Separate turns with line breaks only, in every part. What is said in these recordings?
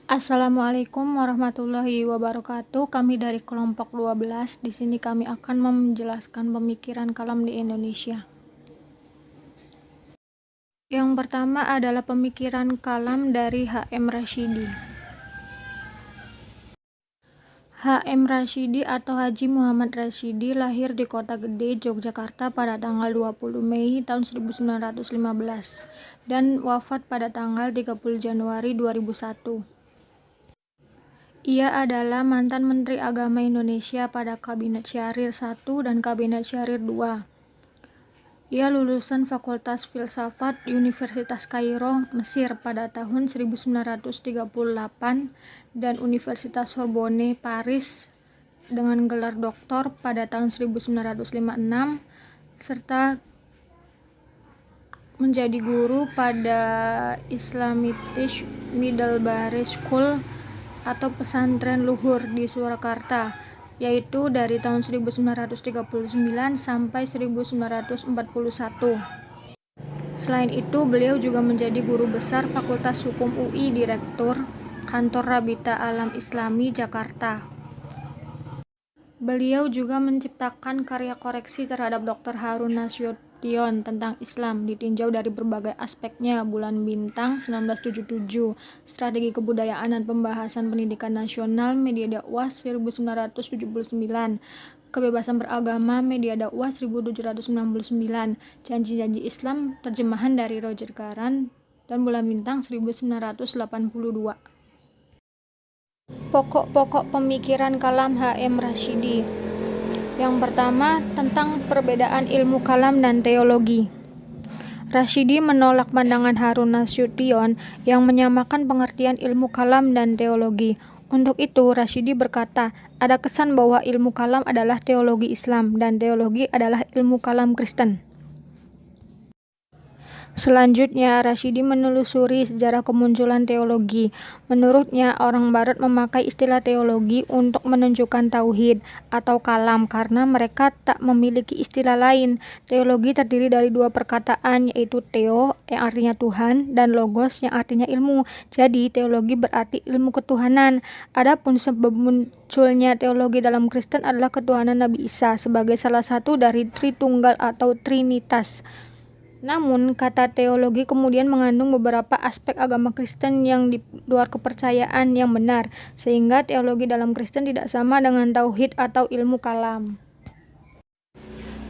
Assalamualaikum warahmatullahi wabarakatuh. Kami dari kelompok 12. Di sini kami akan menjelaskan pemikiran kalam di Indonesia. Yang pertama adalah pemikiran kalam dari H.M. Rashidi. H.M. Rashidi atau Haji Muhammad Rashidi lahir di Kota Gede, Yogyakarta pada tanggal 20 Mei tahun 1915 dan wafat pada tanggal 30 Januari 2001. Ia adalah mantan Menteri Agama Indonesia pada Kabinet Syahrir I dan Kabinet Syahrir II. Ia lulusan Fakultas Filsafat Universitas Kairo, Mesir pada tahun 1938 dan Universitas Sorbonne, Paris dengan gelar doktor pada tahun 1956 serta menjadi guru pada Islamitish Middlebury School atau pesantren luhur di Surakarta, yaitu dari tahun 1939 sampai 1941. Selain itu, beliau juga menjadi guru besar Fakultas Hukum UI, Direktur Kantor Rabita Alam Islami Jakarta. Beliau juga menciptakan karya koreksi terhadap Dr. Harun Nasution tentang Islam, ditinjau dari berbagai aspeknya, Bulan Bintang 1977, Strategi Kebudayaan dan Pembahasan Pendidikan Nasional, Media Dakwah 1979, Kebebasan Beragama, Media Dakwah 1799, Janji-Janji Islam, terjemahan dari Roger Garan, dan Bulan Bintang 1982. Pokok-pokok pemikiran kalam H.M. Rashidi. Yang pertama, tentang perbedaan ilmu kalam dan teologi. Rashidi menolak pandangan Harun Nasution yang menyamakan pengertian ilmu kalam dan teologi. Untuk itu, Rashidi berkata, ada kesan bahwa ilmu kalam adalah teologi Islam dan teologi adalah ilmu kalam Kristen. Selanjutnya, Rashidi menelusuri sejarah kemunculan teologi. Menurutnya, orang Barat memakai istilah teologi untuk menunjukkan tauhid atau kalam karena mereka tak memiliki istilah lain. Teologi terdiri dari dua perkataan, yaitu theo yang artinya Tuhan dan logos yang artinya ilmu. Jadi, teologi berarti ilmu ketuhanan. Adapun sebab munculnya teologi dalam Kristen adalah ketuhanan Nabi Isa sebagai salah satu dari Tritunggal atau Trinitas. Namun, kata teologi kemudian mengandung beberapa aspek agama Kristen yang di luar kepercayaan yang benar, sehingga teologi dalam Kristen tidak sama dengan tauhid atau ilmu kalam.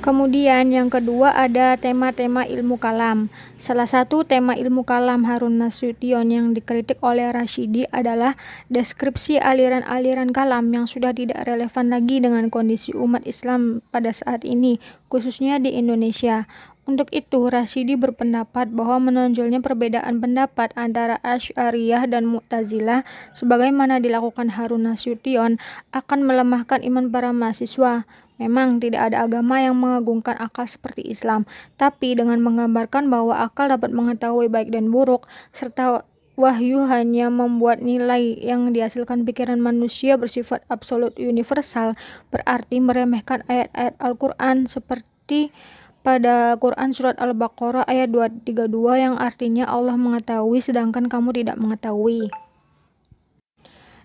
Kemudian yang kedua ada tema-tema ilmu kalam. Salah satu tema ilmu kalam Harun Nasution yang dikritik oleh Rashidi adalah deskripsi aliran-aliran kalam yang sudah tidak relevan lagi dengan kondisi umat Islam pada saat ini, khususnya di Indonesia. Untuk itu, Rashidi berpendapat bahwa menonjolnya perbedaan pendapat antara Asy'ariyah dan Mu'tazilah sebagaimana dilakukan Harun Nasution akan melemahkan iman para mahasiswa. Memang tidak ada agama yang mengagungkan akal seperti Islam, tapi dengan menggambarkan bahwa akal dapat mengetahui baik dan buruk, serta wahyu hanya membuat nilai yang dihasilkan pikiran manusia bersifat absolut universal, berarti meremehkan ayat-ayat Al-Quran seperti pada Quran Surat Al-Baqarah ayat 232 yang artinya Allah mengetahui sedangkan kamu tidak mengetahui.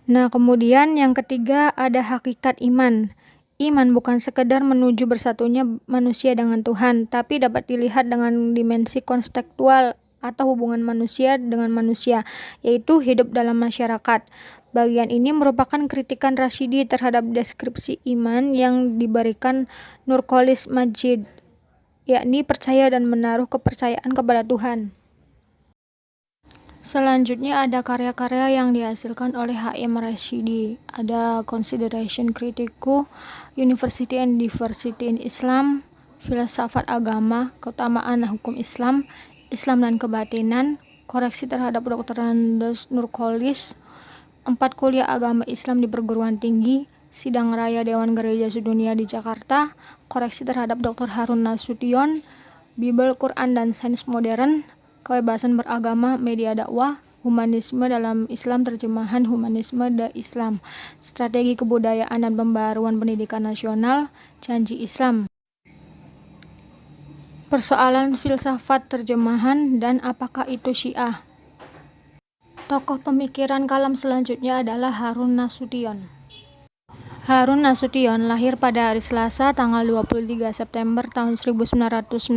Nah, kemudian yang ketiga ada hakikat iman. Iman bukan sekedar menuju bersatunya manusia dengan Tuhan, tapi dapat dilihat dengan dimensi konstekstual atau hubungan manusia dengan manusia, yaitu hidup dalam masyarakat. Bagian ini merupakan kritikan Rashidi terhadap deskripsi iman yang diberikan Nurcholis Majid, yakni percaya dan menaruh kepercayaan kepada Tuhan. Selanjutnya ada karya-karya yang dihasilkan oleh H.M. Rashidi. Ada Consideration Kritiku, University and Diversity in Islam, Filsafat Agama, Keutamaan Hukum Islam, Islam dan Kebatinan, Koreksi terhadap Dr. Nurcholis, 4 Kuliah Agama Islam di Perguruan Tinggi, Sidang Raya Dewan Gereja Sedunia di Jakarta, Koreksi terhadap Dr. Harun Nasution, Bible, Quran dan Sains Modern, Kebebasan Beragama, Media Dakwah, Humanisme dalam Islam, terjemahan Humanisme da Islam, Strategi Kebudayaan dan Pembaruan Pendidikan Nasional, Janji Islam, Persoalan Filsafat, terjemahan, dan Apakah Itu Syiah. Tokoh pemikiran kalam selanjutnya adalah Harun Nasution. Harun Nasution lahir pada hari Selasa tanggal 23 September tahun 1919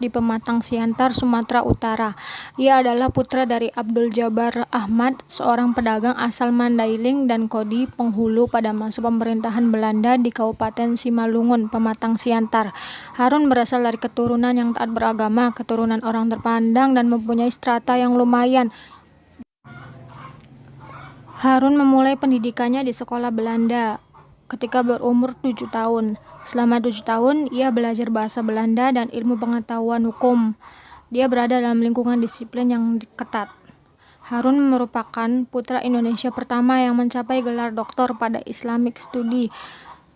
di Pematang Siantar, Sumatera Utara. Ia adalah putra dari Abdul Jabbar Ahmad, seorang pedagang asal Mandailing dan Kodi, penghulu pada masa pemerintahan Belanda di Kabupaten Simalungun, Pematang Siantar. Harun berasal dari keturunan yang taat beragama, keturunan orang terpandang dan mempunyai strata yang lumayan. Harun memulai pendidikannya di sekolah Belanda ketika berumur 7 tahun. Selama 7 tahun, ia belajar bahasa Belanda dan ilmu pengetahuan hukum. Dia berada dalam lingkungan disiplin yang ketat. Harun merupakan putra Indonesia pertama yang mencapai gelar doktor pada Islamic Study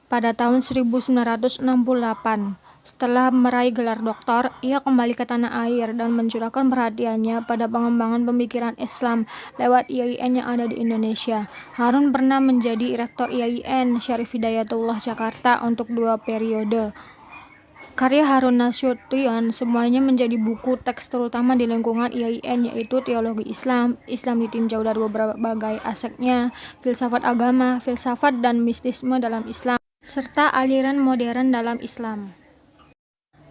pada tahun 1968. Setelah meraih gelar doktor, ia kembali ke tanah air dan mencurahkan perhatiannya pada pengembangan pemikiran Islam lewat IAIN yang ada di Indonesia. Harun pernah menjadi rektor IAIN Syarif Hidayatullah Jakarta untuk 2 periode. Karya Harun Nasution semuanya menjadi buku teks terutama di lingkungan IAIN, yaitu Teologi Islam, Islam ditinjau dari berbagai aspeknya, filsafat agama, filsafat dan mistisme dalam Islam, serta aliran modern dalam Islam.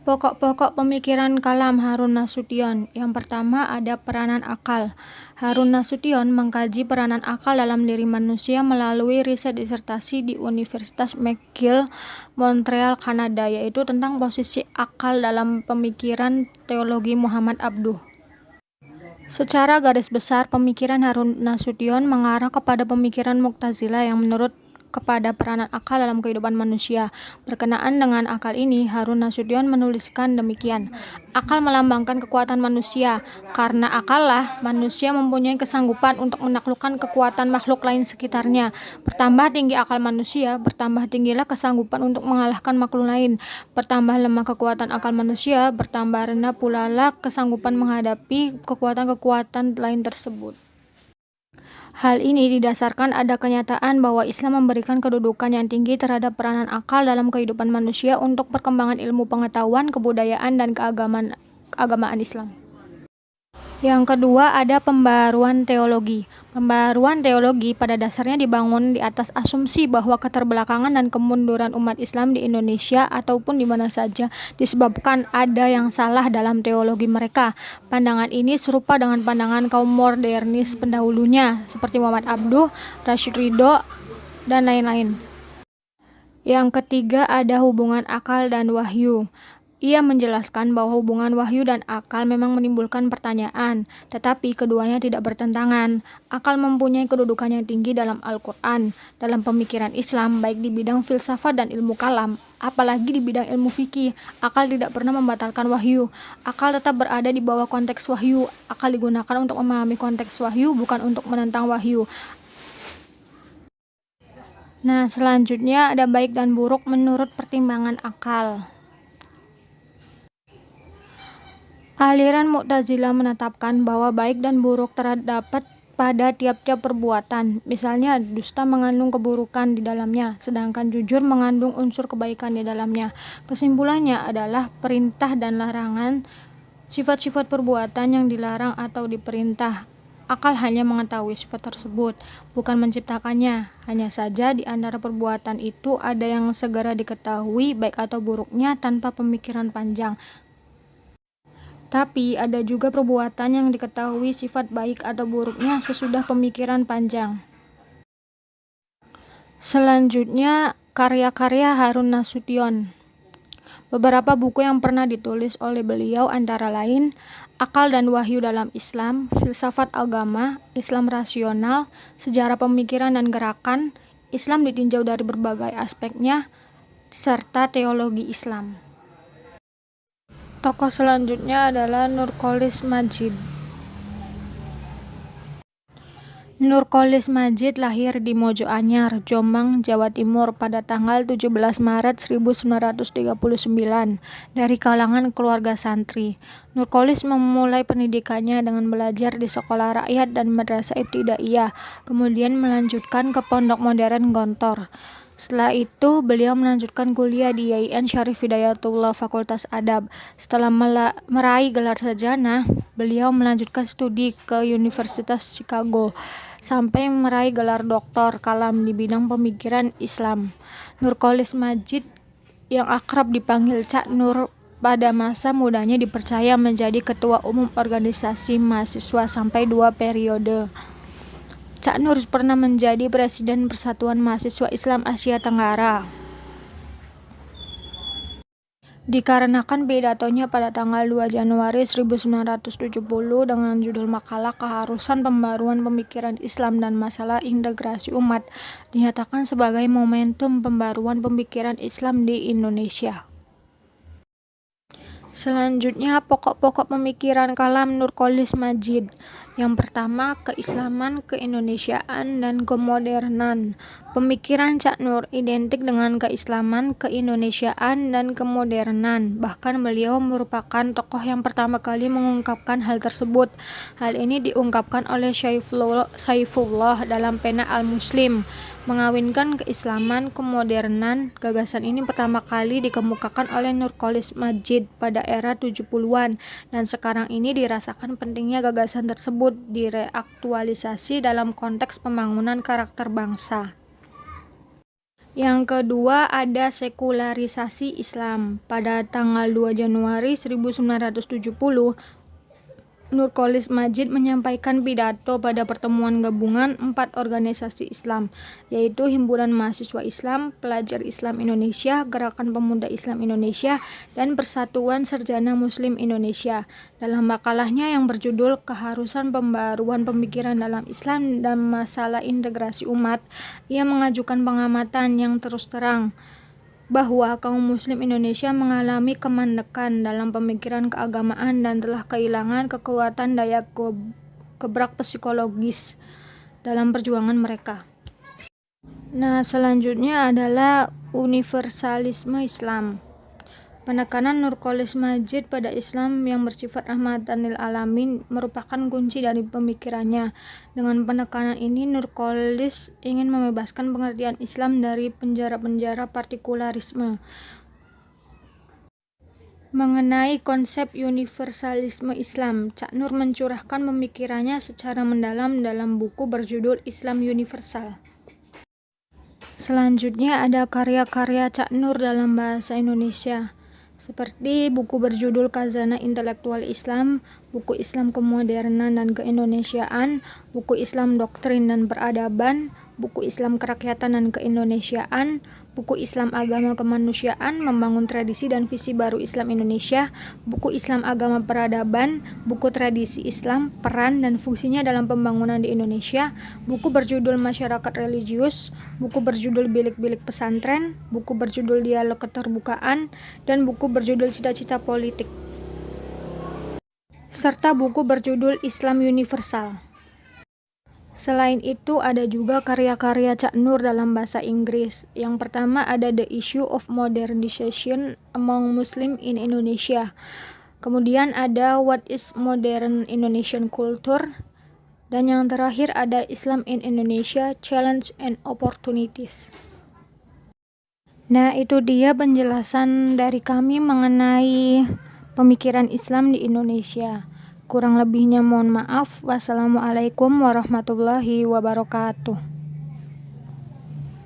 Pokok-pokok pemikiran kalam Harun Nasution. Yang pertama ada peranan akal. Harun Nasution mengkaji peranan akal dalam diri manusia melalui riset disertasi di Universitas McGill, Montreal, Kanada, yaitu tentang posisi akal dalam pemikiran teologi Muhammad Abduh. Secara garis besar, pemikiran Harun Nasution mengarah kepada pemikiran Mu'tazilah yang menurut kepada peranan akal dalam kehidupan manusia. Berkenaan dengan akal ini, Harun Nasution menuliskan demikian: akal melambangkan kekuatan manusia. Karena akallah manusia mempunyai kesanggupan untuk menaklukkan kekuatan makhluk lain sekitarnya. Bertambah tinggi akal manusia, bertambah tinggilah kesanggupan untuk mengalahkan makhluk lain. Bertambah lemah kekuatan akal manusia, bertambah rendah pula lah kesanggupan menghadapi kekuatan-kekuatan lain tersebut. Hal ini didasarkan ada kenyataan bahwa Islam memberikan kedudukan yang tinggi terhadap peranan akal dalam kehidupan manusia untuk perkembangan ilmu pengetahuan, kebudayaan, dan keagamaan Islam. Yang kedua ada pembaruan teologi. Pembaruan teologi pada dasarnya dibangun di atas asumsi bahwa keterbelakangan dan kemunduran umat Islam di Indonesia ataupun di mana saja disebabkan ada yang salah dalam teologi mereka. Pandangan ini serupa dengan pandangan kaum modernis pendahulunya seperti Muhammad Abduh, Rashid Ridho, dan lain-lain. Yang ketiga ada hubungan akal dan wahyu. Ia menjelaskan bahwa hubungan wahyu dan akal memang menimbulkan pertanyaan, tetapi keduanya tidak bertentangan. Akal mempunyai kedudukan yang tinggi dalam Al-Quran, dalam pemikiran Islam, baik di bidang filsafat dan ilmu kalam, apalagi di bidang ilmu fikih. Akal tidak pernah membatalkan wahyu. Akal tetap berada di bawah konteks wahyu. Akal digunakan untuk memahami konteks wahyu, bukan untuk menentang wahyu. Nah, selanjutnya ada baik dan buruk menurut pertimbangan akal. Aliran Mu'tazilah menetapkan bahwa baik dan buruk terdapat pada tiap-tiap perbuatan. Misalnya, dusta mengandung keburukan di dalamnya, sedangkan jujur mengandung unsur kebaikan di dalamnya. Kesimpulannya adalah perintah dan larangan, sifat-sifat perbuatan yang dilarang atau diperintah. Akal hanya mengetahui sifat tersebut, bukan menciptakannya. Hanya saja di antara perbuatan itu ada yang segera diketahui baik atau buruknya tanpa pemikiran panjang. Tapi ada juga perbuatan yang diketahui sifat baik atau buruknya sesudah pemikiran panjang. Selanjutnya, karya-karya Harun Nasution. Beberapa buku yang pernah ditulis oleh beliau antara lain Akal dan Wahyu dalam Islam, Filsafat Agama, Islam Rasional, Sejarah Pemikiran dan Gerakan, Islam ditinjau dari berbagai aspeknya, serta Teologi Islam. Tokoh selanjutnya adalah Nurcholish Madjid. Nurcholish Madjid lahir di Mojo Anyar, Jombang, Jawa Timur pada tanggal 17 Maret 1939 dari kalangan keluarga santri. Nurcholish memulai pendidikannya dengan belajar di sekolah rakyat dan madrasah ibtidaiyah, kemudian melanjutkan ke pondok modern Gontor. Setelah itu, beliau melanjutkan kuliah di IAIN Syarif Hidayatullah Fakultas Adab. Setelah meraih gelar sarjana, beliau melanjutkan studi ke Universitas Chicago sampai meraih gelar doktor kalam di bidang pemikiran Islam. Nurcholish Madjid yang akrab dipanggil Cak Nur pada masa mudanya dipercaya menjadi ketua umum organisasi mahasiswa sampai 2 periode. Cak Nur pernah menjadi Presiden Persatuan Mahasiswa Islam Asia Tenggara. Dikarenakan pidatonya pada tanggal 2 Januari 1970 dengan judul makalah Keharusan Pembaruan Pemikiran Islam dan Masalah Integrasi Umat, dinyatakan sebagai momentum pembaruan pemikiran Islam di Indonesia. Selanjutnya, pokok-pokok pemikiran kalam Nurcholish Madjid. Yang pertama, keislaman, keindonesiaan, dan kemodernan. Pemikiran Cak Nur identik dengan keislaman, keindonesiaan, dan kemodernan. Bahkan beliau merupakan tokoh yang pertama kali mengungkapkan hal tersebut. Hal ini diungkapkan oleh Saifullah dalam pena Al-Muslim. Mengawinkan keislaman, kemodernan. Gagasan ini pertama kali dikemukakan oleh Nurcholish Madjid pada era 70-an, dan sekarang ini dirasakan pentingnya gagasan tersebut direaktualisasi dalam konteks pembangunan karakter bangsa. Yang kedua, ada sekularisasi Islam. Pada tanggal 2 Januari 1970, Nurcholish Madjid menyampaikan pidato pada pertemuan gabungan 4 organisasi Islam, yaitu Himpunan Mahasiswa Islam, Pelajar Islam Indonesia, Gerakan Pemuda Islam Indonesia, dan Persatuan Sarjana Muslim Indonesia. Dalam makalahnya yang berjudul Keharusan Pembaruan Pemikiran dalam Islam dan Masalah Integrasi Umat, ia mengajukan pengamatan yang terus terang bahwa kaum muslim Indonesia mengalami kemandekan dalam pemikiran keagamaan dan telah kehilangan kekuatan daya gebrak psikologis dalam perjuangan mereka. Nah, selanjutnya adalah universalisme Islam. Penekanan Nurcholish Madjid pada Islam yang bersifat rahmatan lil alamin merupakan kunci dari pemikirannya. Dengan penekanan ini, Nurcholish ingin membebaskan pengertian Islam dari penjara-penjara partikularisme. Mengenai konsep universalisme Islam, Cak Nur mencurahkan pemikirannya secara mendalam dalam buku berjudul Islam Universal. Selanjutnya ada karya-karya Cak Nur dalam bahasa Indonesia, seperti buku berjudul Khazanah Intelektual Islam, buku Islam Kemodernan dan Keindonesiaan, buku Islam Doktrin dan Peradaban, buku Islam Kerakyatan dan Keindonesiaan, buku Islam Agama Kemanusiaan, Membangun Tradisi dan Visi Baru Islam Indonesia, buku Islam Agama Peradaban, buku Tradisi Islam, Peran dan Fungsinya dalam Pembangunan di Indonesia, buku berjudul Masyarakat Religius, buku berjudul Bilik-Bilik Pesantren, buku berjudul Dialog Keterbukaan, dan buku berjudul Cita-Cita Politik, serta buku berjudul Islam Universal. Selain itu, ada juga karya-karya Cak Nur dalam bahasa Inggris. Yang pertama ada The Issue of Modernization Among Muslim in Indonesia. Kemudian ada What is Modern Indonesian Culture. Dan yang terakhir ada Islam in Indonesia, Challenge and Opportunities. Nah, itu dia penjelasan dari kami mengenai pemikiran Islam di Indonesia. Kurang lebihnya mohon maaf. Wassalamualaikum warahmatullahi wabarakatuh.